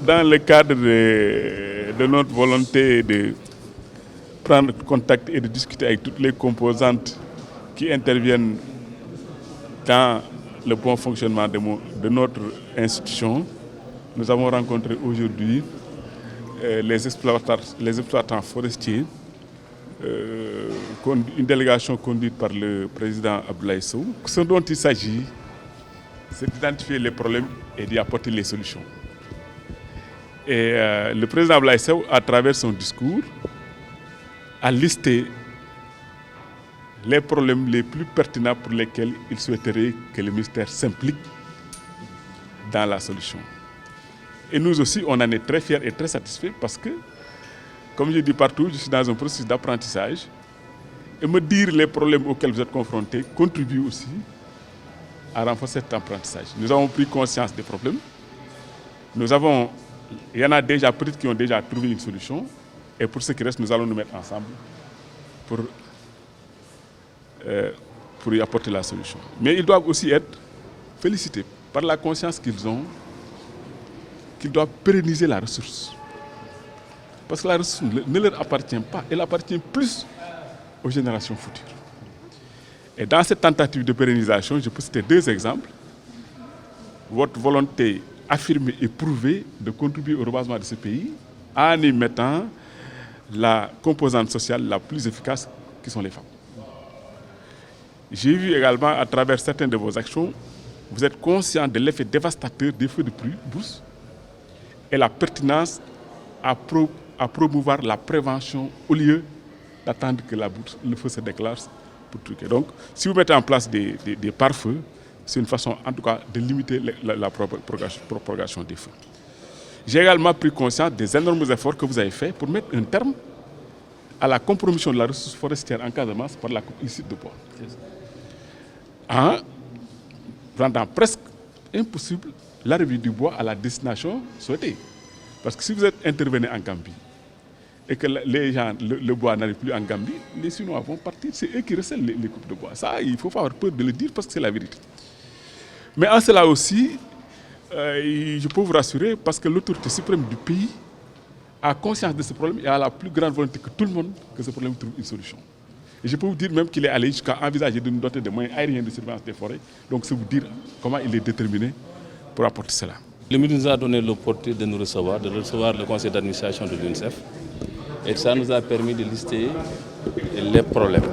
Dans le cadre de notre volonté de prendre contact et de discuter avec toutes les composantes qui interviennent dans le bon fonctionnement de notre institution, nous avons rencontré aujourd'hui les exploitants forestiers, une délégation conduite par le président Abdoulaye Sow. Ce dont il s'agit, c'est d'identifier les problèmes et d'y apporter les solutions. Et le président Abdoulaye Sow, à travers son discours, a listé les problèmes les plus pertinents pour lesquels il souhaiterait que le ministère s'implique dans la solution. Et nous aussi, on en est très fiers et très satisfaits parce que, comme je dis partout, je suis dans un processus d'apprentissage. Et me dire les problèmes auxquels vous êtes confrontés contribue aussi à renforcer cet apprentissage. Nous avons pris conscience des problèmes. Il y en a déjà peut-être qui ont déjà trouvé une solution. Et pour ce qui reste, nous allons nous mettre ensemble pour y apporter la solution. Mais ils doivent aussi être félicités par la conscience qu'ils ont qu'ils doivent pérenniser la ressource. Parce que la ressource ne leur appartient pas, elle appartient plus aux générations futures. Et dans cette tentative de pérennisation, je peux citer deux exemples. Votre volonté affirmée et prouvée de contribuer au reboisement de ce pays en y mettant la composante sociale la plus efficace qui sont les femmes. J'ai vu également à travers certaines de vos actions, vous êtes conscient de l'effet dévastateur des feux de brousse et la pertinence à promouvoir la prévention au lieu d'attendre que le feu se déclare pour truquer. Donc, si vous mettez en place des pare-feux, c'est une façon en tout cas de limiter la propagation des feux. J'ai également pris conscience des énormes efforts que vous avez faits pour mettre un terme à la compromission de la ressource forestière en Casamance par la coupe illicite de bois. En rendant presque impossible l'arrivée du bois à la destination souhaitée. Parce que si vous êtes intervenu en Gambie et que le bois n'arrive plus en Gambie, les Chinois vont partir, c'est eux qui recèlent les coupes de bois. Ça, il ne faut pas avoir peur de le dire parce que c'est la vérité. Mais en cela aussi, je peux vous rassurer parce que l'autorité suprême du pays a conscience de ce problème et a la plus grande volonté que tout le monde que ce problème trouve une solution. Et je peux vous dire même qu'il est allé jusqu'à envisager de nous doter de moyens aériens de surveillance des forêts. Donc c'est vous dire comment il est déterminé pour apporter cela. Le ministre nous a donné l'opportunité de nous recevoir, le conseil d'administration de l'UNICEF. Et ça nous a permis de lister les problèmes.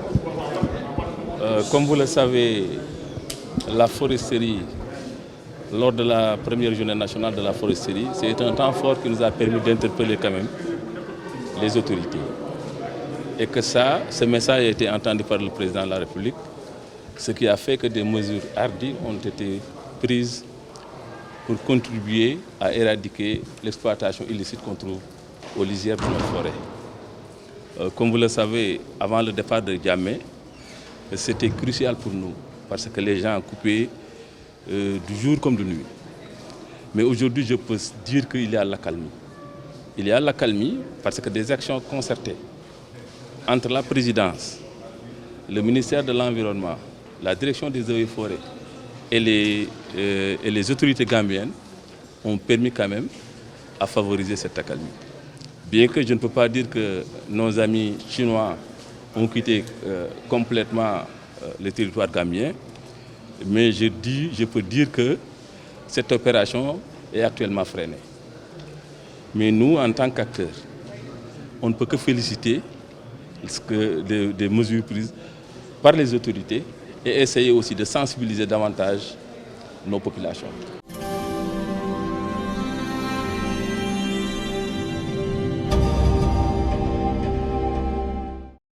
Comme vous le savez, la foresterie, lors de la première journée nationale de la foresterie, c'est un temps fort qui nous a permis d'interpeller quand même les autorités. Et que ce message a été entendu par le président de la République, ce qui a fait que des mesures hardies ont été prises pour contribuer à éradiquer l'exploitation illicite qu'on trouve aux lisières de nos forêts. Comme vous le savez, avant le départ de Djamé, c'était crucial pour nous parce que les gens coupaient du jour comme de nuit. Mais aujourd'hui, je peux dire qu'il y a l'accalmie. Il y a l'accalmie parce que des actions concertées entre la présidence, le ministère de l'Environnement, la direction des eaux et forêts et les autorités gambiennes ont permis quand même à favoriser cette accalmie. Bien que je ne peux pas dire que nos amis chinois ont quitté complètement le territoire gambien, mais je peux dire que cette opération est actuellement freinée. Mais nous, en tant qu'acteurs, on ne peut que féliciter des mesures prises par les autorités et essayer aussi de sensibiliser davantage nos populations.